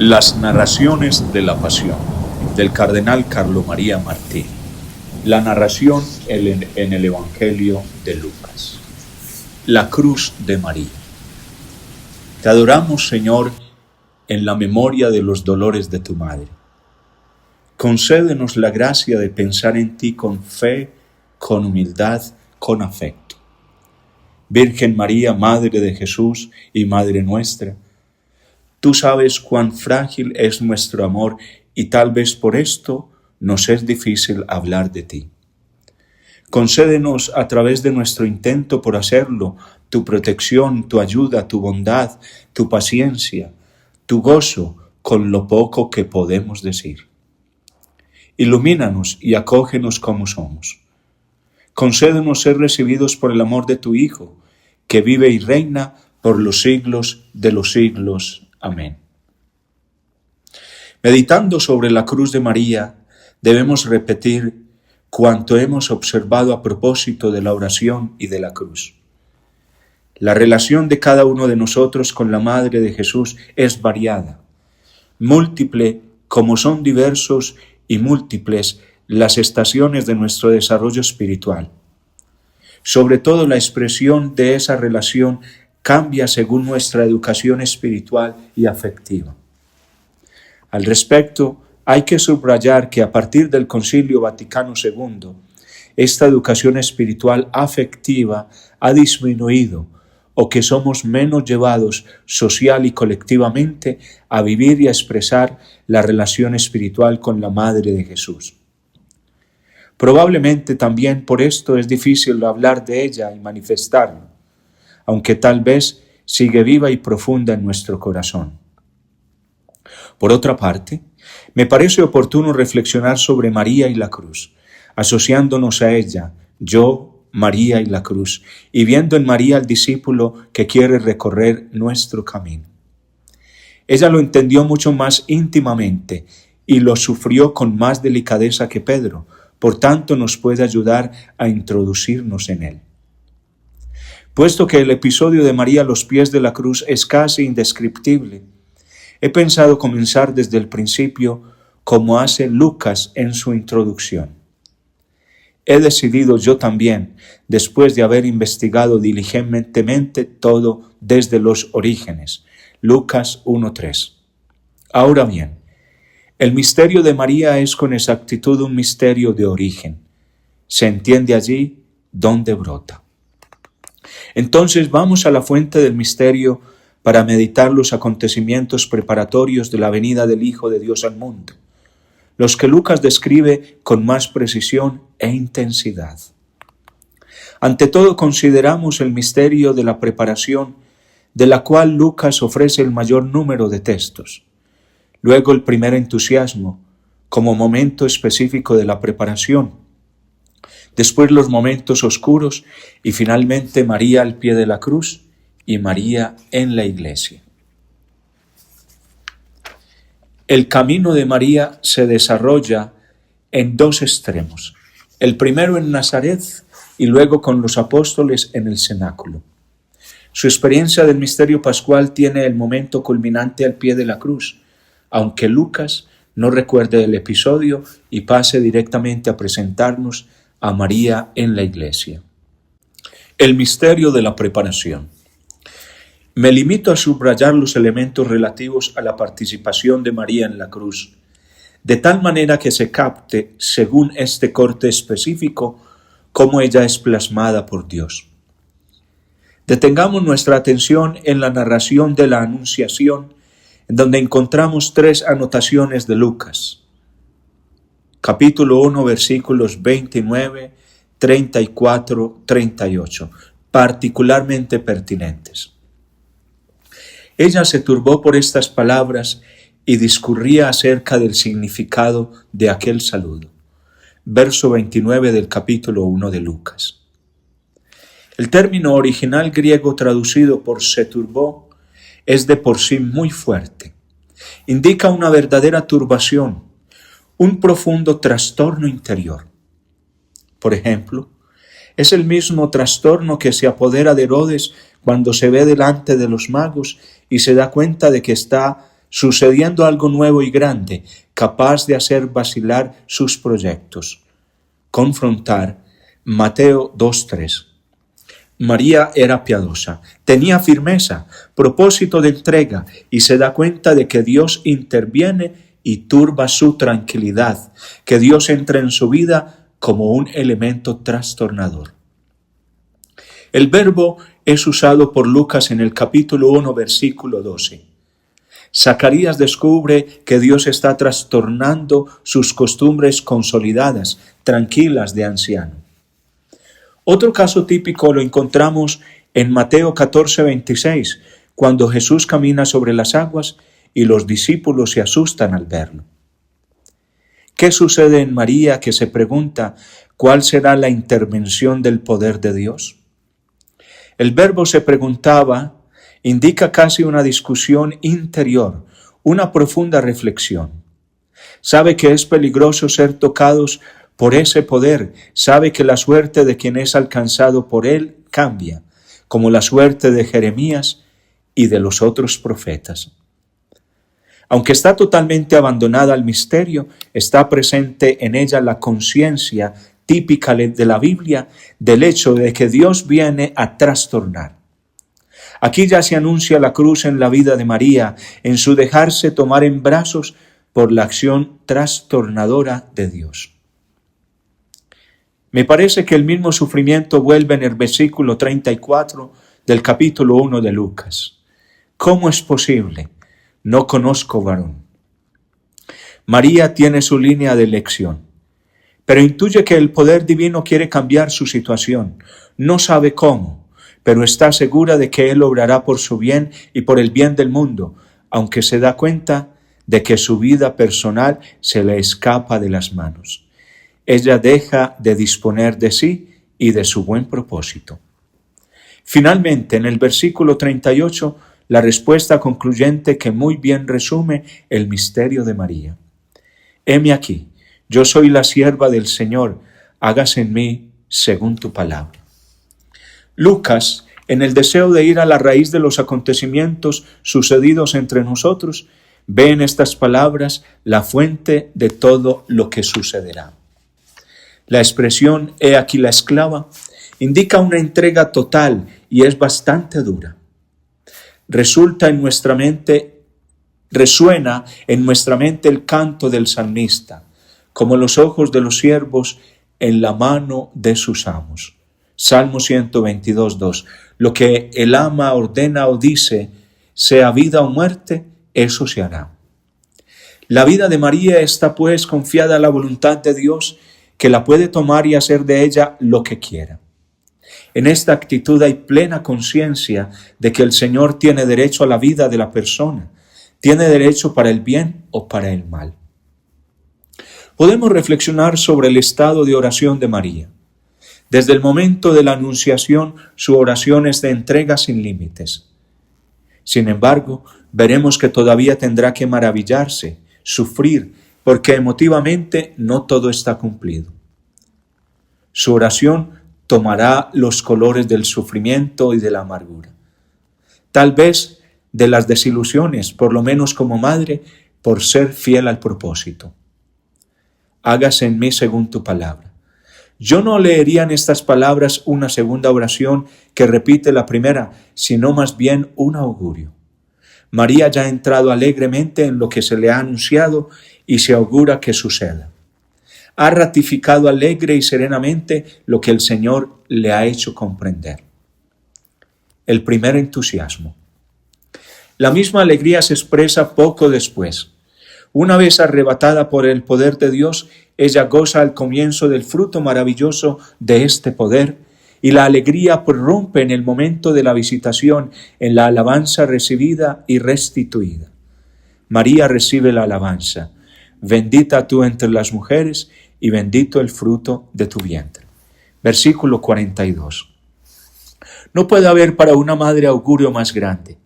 Las narraciones de la Pasión, del cardenal Carlo María Martini. La narración en el Evangelio de Lucas. La cruz de María. Te adoramos, Señor, en la memoria de los dolores de tu madre. Concédenos la gracia de pensar en ti con fe, con humildad, con afecto. Virgen María, Madre de Jesús y Madre nuestra, tú sabes cuán frágil es nuestro amor y tal vez por esto nos es difícil hablar de ti. Concédenos a través de nuestro intento por hacerlo, tu protección, tu ayuda, tu bondad, tu paciencia, tu gozo con lo poco que podemos decir. Ilumínanos y acógenos como somos. Concédenos ser recibidos por el amor de tu Hijo, que vive y reina por los siglos de los siglos. Amén. Meditando sobre la cruz de María, debemos repetir cuanto hemos observado a propósito de la oración y de la cruz. La relación de cada uno de nosotros con la Madre de Jesús es variada, múltiple como son diversos y múltiples las estaciones de nuestro desarrollo espiritual. Sobre todo la expresión de esa relación cambia según nuestra educación espiritual y afectiva. Al respecto, hay que subrayar que a partir del Concilio Vaticano II, esta educación espiritual afectiva ha disminuido o que somos menos llevados social y colectivamente a vivir y a expresar la relación espiritual con la Madre de Jesús. Probablemente también por esto es difícil hablar de ella y manifestarlo, aunque tal vez sigue viva y profunda en nuestro corazón. Por otra parte, me parece oportuno reflexionar sobre María y la cruz, asociándonos a ella, yo, María y la cruz, y viendo en María al discípulo que quiere recorrer nuestro camino. Ella lo entendió mucho más íntimamente y lo sufrió con más delicadeza que Pedro, por tanto nos puede ayudar a introducirnos en él. Puesto que el episodio de María a los pies de la cruz es casi indescriptible, he pensado comenzar desde el principio como hace Lucas en su introducción. He decidido yo también, después de haber investigado diligentemente todo desde los orígenes. Lucas 1:3. Ahora bien, el misterio de María es con exactitud un misterio de origen. Se entiende allí dónde brota. Entonces vamos a la fuente del misterio para meditar los acontecimientos preparatorios de la venida del Hijo de Dios al mundo, los que Lucas describe con más precisión e intensidad. Ante todo consideramos el misterio de la preparación, de la cual Lucas ofrece el mayor número de textos. Luego el primer entusiasmo, como momento específico de la preparación. Después los momentos oscuros y finalmente María al pie de la cruz y María en la iglesia. El camino de María se desarrolla en dos extremos. El primero en Nazaret y luego con los apóstoles en el cenáculo. Su experiencia del misterio pascual tiene el momento culminante al pie de la cruz, aunque Lucas no recuerde el episodio y pase directamente a presentarnos a María en la iglesia. El misterio de la preparación. Me limito a subrayar los elementos relativos a la participación de María en la cruz, de tal manera que se capte, según este corte específico, cómo ella es plasmada por Dios. Detengamos nuestra atención en la narración de la Anunciación, en donde encontramos tres anotaciones de Lucas. Capítulo 1, versículos 29, 34, 38, particularmente pertinentes. Ella se turbó por estas palabras y discurría acerca del significado de aquel saludo. Verso 29 del capítulo 1 de Lucas. El término original griego traducido por se turbó es de por sí muy fuerte. Indica una verdadera turbación, un profundo trastorno interior. Por ejemplo, es el mismo trastorno que se apodera de Herodes cuando se ve delante de los magos y se da cuenta de que está sucediendo algo nuevo y grande, capaz de hacer vacilar sus proyectos. Confrontar. Mateo 2:3. María era piadosa, tenía firmeza, propósito de entrega y se da cuenta de que Dios interviene y turba su tranquilidad, que Dios entra en su vida como un elemento trastornador. El verbo es usado por Lucas en el capítulo 1, versículo 12. Zacarías descubre que Dios está trastornando sus costumbres consolidadas, tranquilas de anciano. Otro caso típico lo encontramos en Mateo 14:26, cuando Jesús camina sobre las aguas y los discípulos se asustan al verlo. ¿Qué sucede en María que se pregunta cuál será la intervención del poder de Dios? El verbo se preguntaba indica casi una discusión interior, una profunda reflexión. Sabe que es peligroso ser tocados por ese poder, sabe que la suerte de quien es alcanzado por él cambia, como la suerte de Jeremías y de los otros profetas. Aunque está totalmente abandonada al misterio, está presente en ella la conciencia típica de la Biblia del hecho de que Dios viene a trastornar. Aquí ya se anuncia la cruz en la vida de María, en su dejarse tomar en brazos por la acción trastornadora de Dios. Me parece que el mismo sufrimiento vuelve en el versículo 34 del capítulo 1 de Lucas. ¿Cómo es posible? No conozco varón. María tiene su línea de elección, pero intuye que el poder divino quiere cambiar su situación. No sabe cómo, pero está segura de que Él obrará por su bien y por el bien del mundo, aunque se da cuenta de que su vida personal se le escapa de las manos. Ella deja de disponer de sí y de su buen propósito. Finalmente, en el versículo 38, la respuesta concluyente que muy bien resume el misterio de María. Heme aquí, yo soy la sierva del Señor, hágase en mí según tu palabra. Lucas, en el deseo de ir a la raíz de los acontecimientos sucedidos entre nosotros, ve en estas palabras la fuente de todo lo que sucederá. La expresión «he aquí la esclava» indica una entrega total y es bastante dura. Resuena en nuestra mente el canto del salmista, como los ojos de los siervos en la mano de sus amos. Salmo 122:2. Lo que el ama ordena o dice, sea vida o muerte, eso se hará. La vida de María está pues confiada a la voluntad de Dios, que la puede tomar y hacer de ella lo que quiera. En esta actitud hay plena conciencia de que el Señor tiene derecho a la vida de la persona, tiene derecho para el bien o para el mal. Podemos reflexionar sobre el estado de oración de María. Desde el momento de la anunciación, su oración es de entrega sin límites. Sin embargo, veremos que todavía tendrá que maravillarse, sufrir, porque emotivamente no todo está cumplido. Su oración tomará los colores del sufrimiento y de la amargura. Tal vez de las desilusiones, por lo menos como madre, por ser fiel al propósito. Hágase en mí según tu palabra. Yo no leería en estas palabras una segunda oración que repite la primera, sino más bien un augurio. María ya ha entrado alegremente en lo que se le ha anunciado y se augura que suceda. Ha ratificado alegre y serenamente lo que el Señor le ha hecho comprender. El primer entusiasmo. La misma alegría se expresa poco después. Una vez arrebatada por el poder de Dios, ella goza al comienzo del fruto maravilloso de este poder, y la alegría prorrumpe en el momento de la visitación, en la alabanza recibida y restituida. María recibe la alabanza. Bendita tú entre las mujeres y bendito el fruto de tu vientre. Versículo 42. No puede haber para una madre augurio más grande.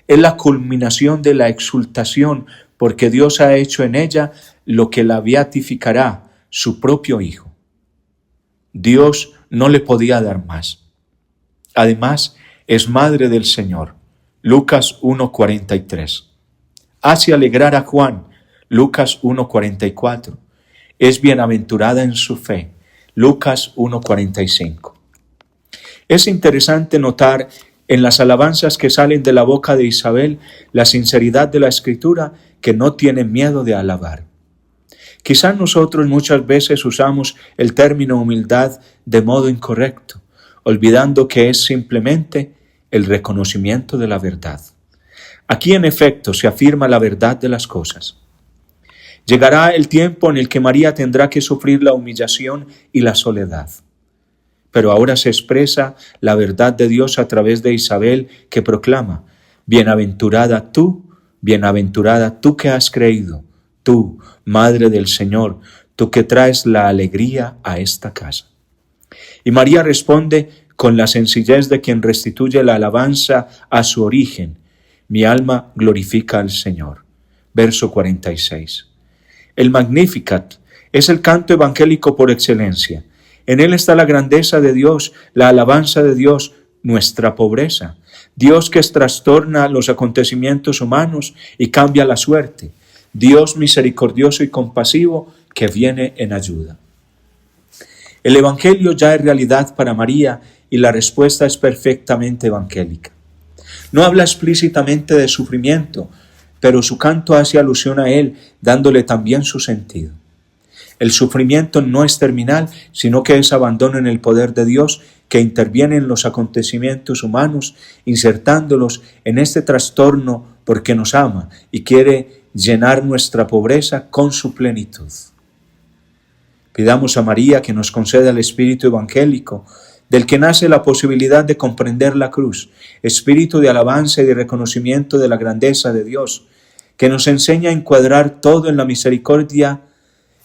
Es la culminación de la exultación porque Dios ha hecho en ella lo que la beatificará, su propio Hijo. Dios no le podía dar más. Además, es madre del Señor. Lucas 1:43. hace alegrar a Juan, Lucas 1:44. Es bienaventurada en su fe, Lucas 1:45. Es interesante notar en las alabanzas que salen de la boca de Isabel la sinceridad de la Escritura, que no tiene miedo de alabar. Quizás nosotros muchas veces usamos el término humildad de modo incorrecto, olvidando que es simplemente el reconocimiento de la verdad. Aquí en efecto se afirma la verdad de las cosas. Llegará el tiempo en el que María tendrá que sufrir la humillación y la soledad. Pero ahora se expresa la verdad de Dios a través de Isabel, que proclama: bienaventurada tú que has creído, tú, Madre del Señor, tú que traes la alegría a esta casa. Y María responde con la sencillez de quien restituye la alabanza a su origen: mi alma glorifica al Señor. Verso 46. El Magnificat es el canto evangélico por excelencia. En él está la grandeza de Dios, la alabanza de Dios, nuestra pobreza. Dios que trastorna los acontecimientos humanos y cambia la suerte. Dios misericordioso y compasivo que viene en ayuda. El Evangelio ya es realidad para María y la respuesta es perfectamente evangélica. No habla explícitamente de sufrimiento, pero su canto hace alusión a él, dándole también su sentido. El sufrimiento no es terminal, sino que es abandono en el poder de Dios, que interviene en los acontecimientos humanos, insertándolos en este trastorno porque nos ama y quiere llenar nuestra pobreza con su plenitud. Pidamos a María que nos conceda el espíritu evangélico, del que nace la posibilidad de comprender la cruz, espíritu de alabanza y de reconocimiento de la grandeza de Dios, que nos enseña a encuadrar todo en la misericordia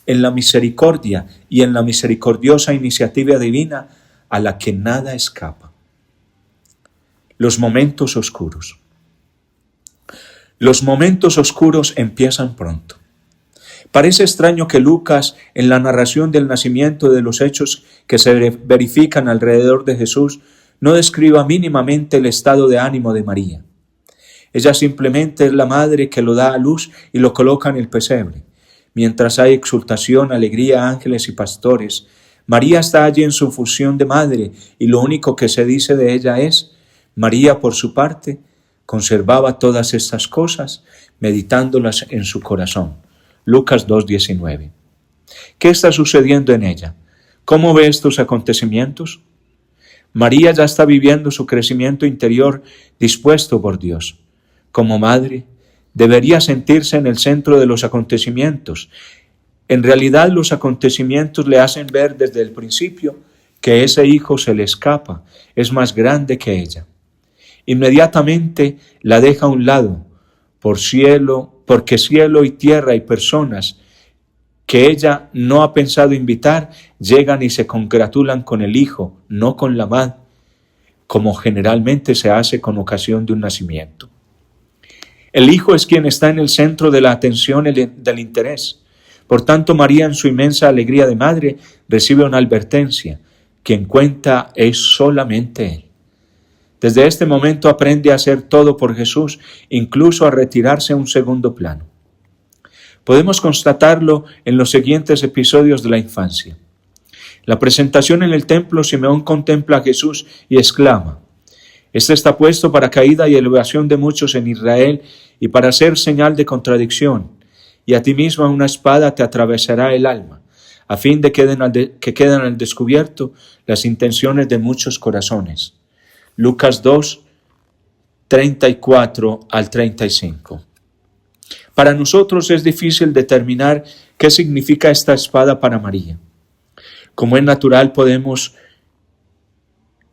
y en la misericordiosa iniciativa divina a la que nada escapa. Los momentos oscuros. Los momentos oscuros empiezan pronto. Parece extraño que Lucas, en la narración del nacimiento de los hechos que se verifican alrededor de Jesús, no describa mínimamente el estado de ánimo de María. Ella simplemente es la madre que lo da a luz y lo coloca en el pesebre. Mientras hay exultación, alegría, ángeles y pastores, María está allí en su función de madre y lo único que se dice de ella es: María, por su parte, conservaba todas estas cosas, meditándolas en su corazón. Lucas 2:19. ¿Qué está sucediendo en ella? ¿Cómo ve estos acontecimientos? María ya está viviendo su crecimiento interior dispuesto por Dios. Como madre, debería sentirse en el centro de los acontecimientos. En realidad, los acontecimientos le hacen ver desde el principio que ese hijo se le escapa, es más grande que ella. Inmediatamente la deja a un lado, porque cielo y tierra y personas que ella no ha pensado invitar llegan y se congratulan con el hijo, no con la madre, como generalmente se hace con ocasión de un nacimiento. El hijo es quien está en el centro de la atención y del interés. Por tanto, María, en su inmensa alegría de madre, recibe una advertencia: quien cuenta es solamente Él. Desde este momento aprende a hacer todo por Jesús, incluso a retirarse a un segundo plano. Podemos constatarlo en los siguientes episodios de la infancia. La presentación en el templo, Simeón contempla a Jesús y exclama: este está puesto para caída y elevación de muchos en Israel y para ser señal de contradicción. Y a ti misma una espada te atravesará el alma, a fin de que queden al descubierto las intenciones de muchos corazones. Lucas 2, 34 al 35. Para nosotros es difícil determinar qué significa esta espada para María. Como es natural, podemos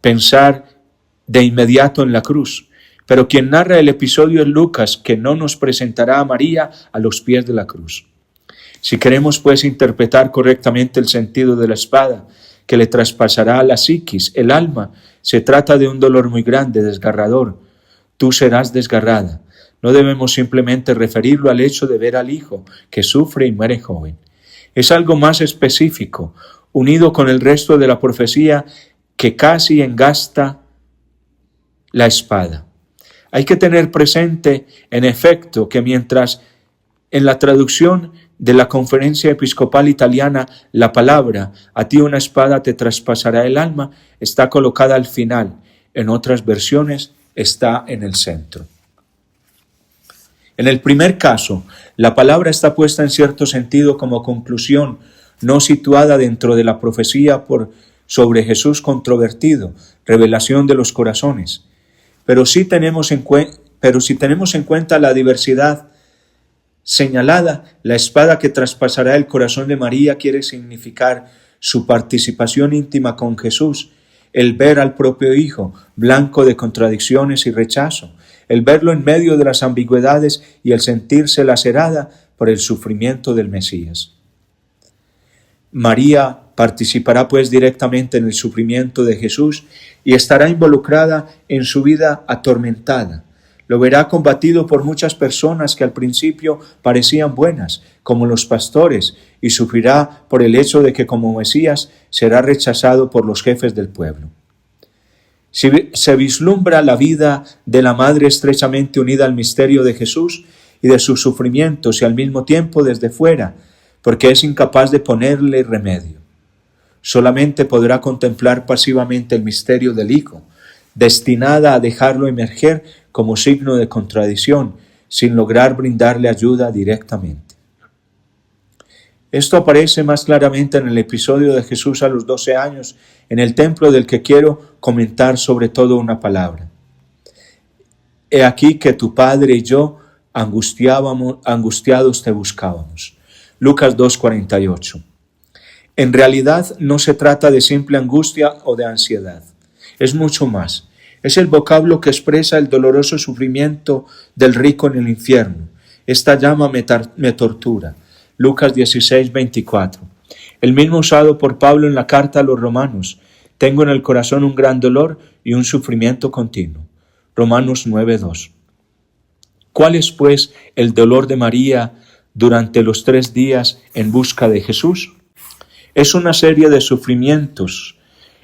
pensar de inmediato en la cruz, pero quien narra el episodio es Lucas, que no nos presentará a María a los pies de la cruz. Si queremos pues interpretar correctamente el sentido de la espada que le traspasará a la psiquis, el alma, se trata de un dolor muy grande, desgarrador. Tú serás desgarrada. No debemos simplemente referirlo al hecho de ver al hijo que sufre y muere joven. Es algo más específico, unido con el resto de la profecía que casi engasta la espada. Hay que tener presente, en efecto, que mientras en la traducción de la Conferencia Episcopal Italiana la palabra «a ti una espada te traspasará el alma» está colocada al final, en otras versiones está en el centro. En el primer caso, la palabra está puesta en cierto sentido como conclusión, no situada dentro de la profecía sobre Jesús controvertido, revelación de los corazones. Pero si tenemos en cuenta la diversidad señalada, la espada que traspasará el corazón de María quiere significar su participación íntima con Jesús, el ver al propio Hijo, blanco de contradicciones y rechazo, el verlo en medio de las ambigüedades y el sentirse lacerada por el sufrimiento del Mesías. María participará pues directamente en el sufrimiento de Jesús y estará involucrada en su vida atormentada. Lo verá combatido por muchas personas que al principio parecían buenas, como los pastores, y sufrirá por el hecho de que como Mesías será rechazado por los jefes del pueblo. Se vislumbra la vida de la madre estrechamente unida al misterio de Jesús y de sus sufrimientos y al mismo tiempo desde fuera, porque es incapaz de ponerle remedio. Solamente podrá contemplar pasivamente el misterio del Hijo, destinada a dejarlo emerger como signo de contradicción, sin lograr brindarle ayuda directamente. Esto aparece más claramente en el episodio de Jesús a los 12 años, en el templo del que quiero comentar sobre todo una palabra. He aquí que tu padre y yo angustiados te buscábamos. Lucas 2:48. En realidad no se trata de simple angustia o de ansiedad. Es mucho más. Es el vocablo que expresa el doloroso sufrimiento del rico en el infierno. Esta llama me tortura. Lucas 16:24. El mismo usado por Pablo en la carta a los Romanos. Tengo en el corazón un gran dolor y un sufrimiento continuo. Romanos 9:2. ¿Cuál es, pues, el dolor de María durante los 3 días en busca de Jesús? Es una serie de sufrimientos,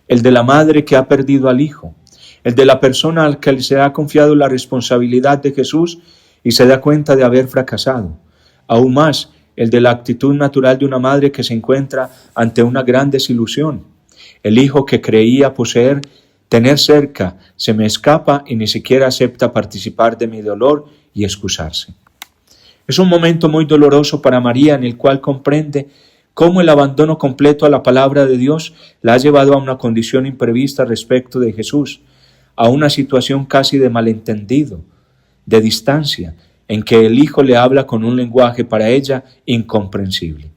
el de la madre que ha perdido al hijo, el de la persona al que se ha confiado la responsabilidad de Jesús y se da cuenta de haber fracasado, aún más el de la actitud natural de una madre que se encuentra ante una gran desilusión. El hijo que creía poseer, tener cerca, se me escapa y ni siquiera acepta participar de mi dolor y excusarse. Es un momento muy doloroso para María en el cual comprende cómo el abandono completo a la palabra de Dios la ha llevado a una condición imprevista respecto de Jesús, a una situación casi de malentendido, de distancia, en que el Hijo le habla con un lenguaje para ella incomprensible.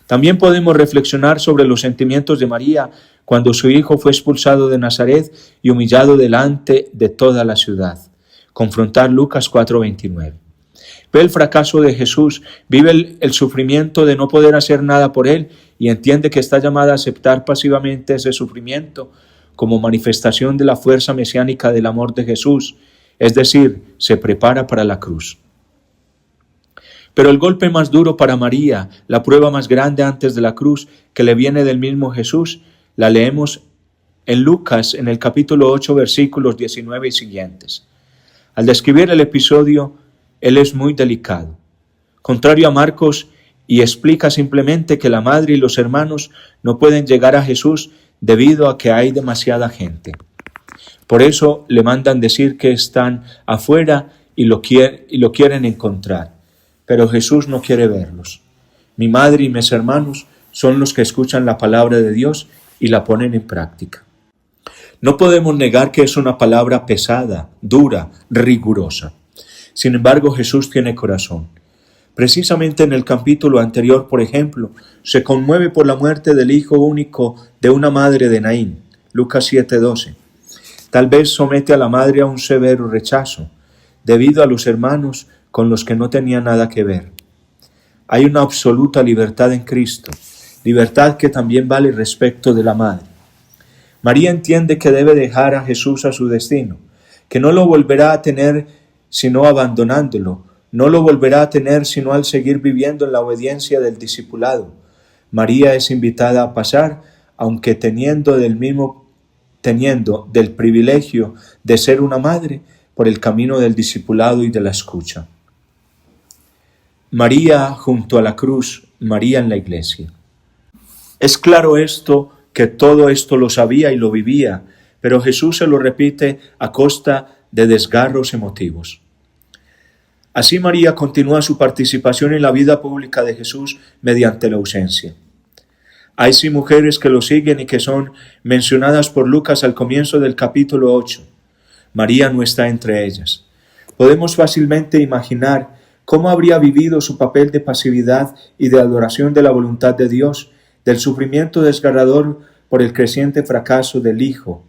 También podemos reflexionar sobre los sentimientos de María cuando su hijo fue expulsado de Nazaret y humillado delante de toda la ciudad. Confrontar Lucas 4:29. Ve el fracaso de Jesús, vive el sufrimiento de no poder hacer nada por él y entiende que está llamada a aceptar pasivamente ese sufrimiento como manifestación de la fuerza mesiánica del amor de Jesús, es decir, se prepara para la cruz. Pero el golpe más duro para María, la prueba más grande antes de la cruz que le viene del mismo Jesús, la leemos en Lucas en el capítulo 8, versículos 19 y siguientes. Al describir el episodio, él es muy delicado. Contrario a Marcos, y explica simplemente que la madre y los hermanos no pueden llegar a Jesús debido a que hay demasiada gente. Por eso le mandan decir que están afuera y lo quieren encontrar. Pero Jesús no quiere verlos. Mi madre y mis hermanos son los que escuchan la palabra de Dios y la ponen en práctica. No podemos negar que es una palabra pesada, dura, rigurosa. Sin embargo, Jesús tiene corazón. Precisamente en el capítulo anterior, por ejemplo, se conmueve por la muerte del hijo único de una madre de Naín, Lucas 7:12. Tal vez somete a la madre a un severo rechazo, debido a los hermanos con los que no tenía nada que ver. Hay una absoluta libertad en Cristo, libertad que también vale respecto de la madre. María entiende que debe dejar a Jesús a su destino, que no lo volverá a tener sino abandonándolo, no lo volverá a tener sino al seguir viviendo en la obediencia del discipulado. María es invitada a pasar, aunque teniendo del privilegio de ser una madre, por el camino del discipulado y de la escucha. María junto a la cruz, María en la iglesia. Es claro esto, que todo esto lo sabía y lo vivía, pero Jesús se lo repite a costa de desgarros emotivos. Así María continúa su participación en la vida pública de Jesús mediante la ausencia. Hay sí mujeres que lo siguen y que son mencionadas por Lucas al comienzo del capítulo 8. María no está entre ellas. Podemos fácilmente imaginar cómo habría vivido su papel de pasividad y de adoración de la voluntad de Dios, del sufrimiento desgarrador por el creciente fracaso del Hijo,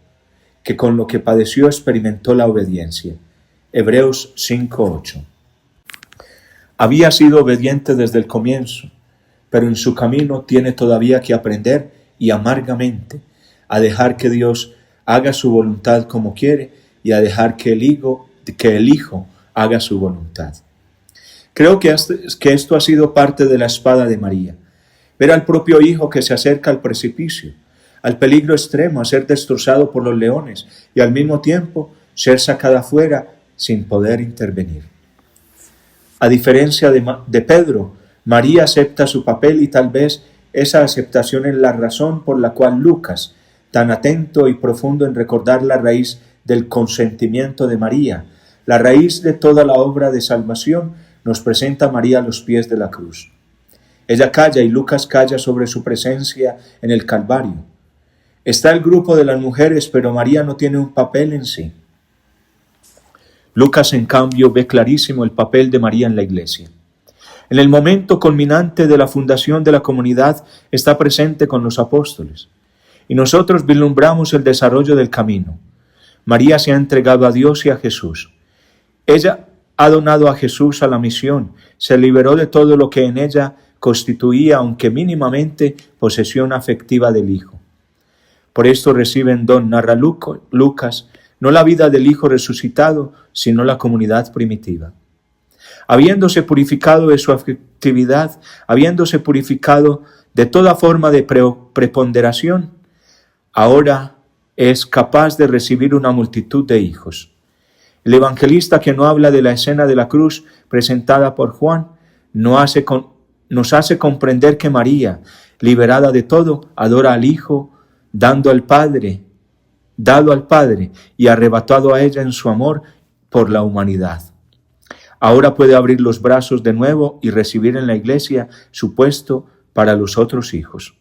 que con lo que padeció experimentó la obediencia. Hebreos 5:8. Había sido obediente desde el comienzo, pero en su camino tiene todavía que aprender y amargamente a dejar que Dios haga su voluntad como quiere y a dejar que el Hijo haga su voluntad. Creo que esto ha sido parte de la espada de María. Ver al propio Hijo que se acerca al precipicio, al peligro extremo, a ser destrozado por los leones y al mismo tiempo ser sacada afuera sin poder intervenir. A diferencia de Pedro, María acepta su papel y tal vez esa aceptación es la razón por la cual Lucas, tan atento y profundo en recordar la raíz del consentimiento de María, la raíz de toda la obra de salvación, nos presenta a María a los pies de la cruz. Ella calla y Lucas calla sobre su presencia en el Calvario. Está el grupo de las mujeres, pero María no tiene un papel en sí. Lucas, en cambio, ve clarísimo el papel de María en la iglesia. En el momento culminante de la fundación de la comunidad está presente con los apóstoles. Y nosotros vislumbramos el desarrollo del camino. María se ha entregado a Dios y a Jesús. Ella ha donado a Jesús a la misión, se liberó de todo lo que en ella constituía, aunque mínimamente, posesión afectiva del Hijo. Por esto recibe en don, narra Lucas, no la vida del Hijo resucitado, sino la comunidad primitiva. Habiéndose purificado de su afectividad, habiéndose purificado de toda forma de preponderación, ahora es capaz de recibir una multitud de hijos. El evangelista, que no habla de la escena de la cruz presentada por Juan, nos hace comprender que María, liberada de todo, adora al Hijo, dado al Padre y arrebatado a ella en su amor por la humanidad. Ahora puede abrir los brazos de nuevo y recibir en la iglesia su puesto para los otros hijos.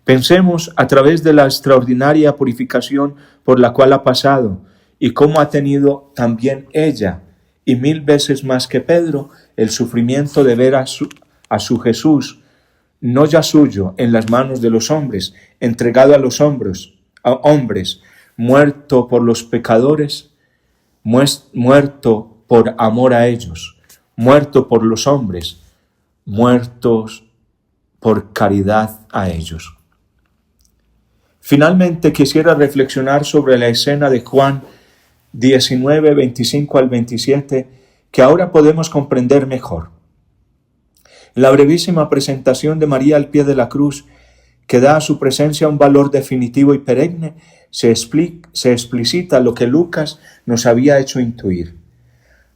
Pensemos a través de la extraordinaria purificación por la cual ha pasado y cómo ha tenido también ella, y 1000 veces más que Pedro, el sufrimiento de ver a su Jesús, no ya suyo, en las manos de los hombres, entregado a los hombres, muerto por los pecadores, muerto por amor a ellos, muerto por los hombres, muertos por caridad a ellos. Finalmente quisiera reflexionar sobre la escena de Juan 19, 25 al 27, que ahora podemos comprender mejor. En la brevísima presentación de María al pie de la cruz, que da a su presencia un valor definitivo y perenne, se explicita lo que Lucas nos había hecho intuir.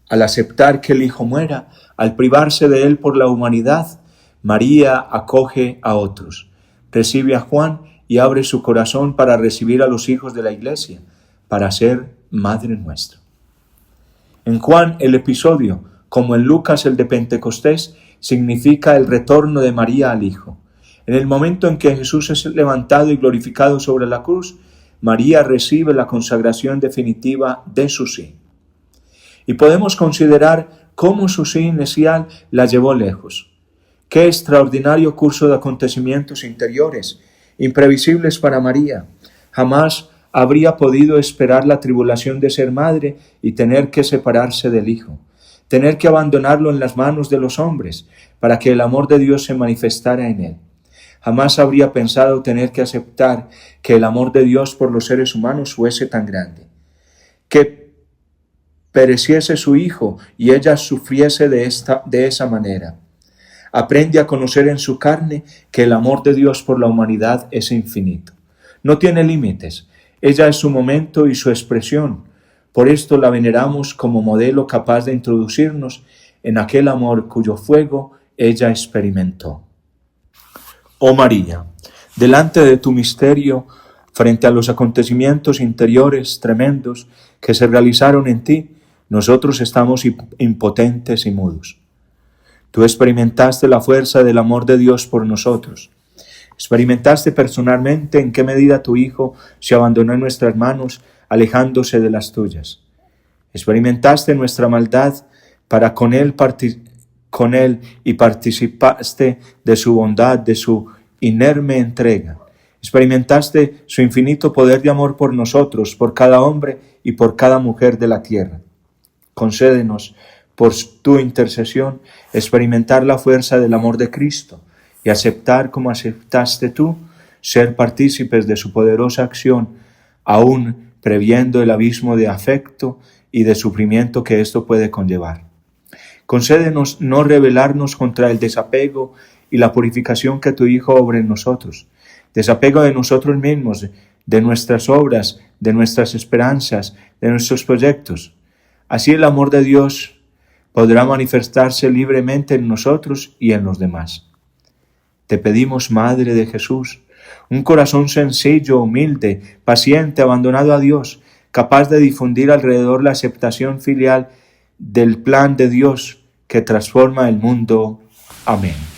Al aceptar que el Hijo muera, al privarse de él por la humanidad, María acoge a otros, recibe a Juan y abre su corazón para recibir a los hijos de la iglesia, para ser Madre nuestra. En Juan el episodio, como en Lucas el de Pentecostés, significa el retorno de María al Hijo. En el momento en que Jesús es levantado y glorificado sobre la cruz, María recibe la consagración definitiva de su sí. Y podemos considerar cómo su sí inicial la llevó lejos. Qué extraordinario curso de acontecimientos interiores, imprevisibles para María. Jamás habría podido esperar la tribulación de ser madre y tener que separarse del Hijo, tener que abandonarlo en las manos de los hombres para que el amor de Dios se manifestara en él. Jamás habría pensado tener que aceptar que el amor de Dios por los seres humanos fuese tan grande, que pereciese su Hijo y ella sufriese de esa manera. Aprende a conocer en su carne que el amor de Dios por la humanidad es infinito. No tiene límites. Ella es su momento y su expresión. Por esto la veneramos como modelo capaz de introducirnos en aquel amor cuyo fuego ella experimentó. Oh María, delante de tu misterio, frente a los acontecimientos interiores tremendos que se realizaron en ti, nosotros estamos impotentes y mudos. Tú experimentaste la fuerza del amor de Dios por nosotros. Experimentaste personalmente en qué medida tu Hijo se abandonó en nuestras manos, alejándose de las tuyas. Experimentaste nuestra maldad para con él y participaste de su bondad, de su inerme entrega. Experimentaste su infinito poder de amor por nosotros, por cada hombre y por cada mujer de la tierra. Concédenos, por tu intercesión, experimentar la fuerza del amor de Cristo y aceptar como aceptaste tú, ser partícipes de su poderosa acción, aún previendo el abismo de afecto y de sufrimiento que esto puede conllevar. Concédenos no rebelarnos contra el desapego y la purificación que tu Hijo obra en nosotros. Desapego de nosotros mismos, de nuestras obras, de nuestras esperanzas, de nuestros proyectos. Así el amor de Dios podrá manifestarse libremente en nosotros y en los demás. Te pedimos, Madre de Jesús, un corazón sencillo, humilde, paciente, abandonado a Dios, capaz de difundir alrededor la aceptación filial del plan de Dios que transforma el mundo. Amén.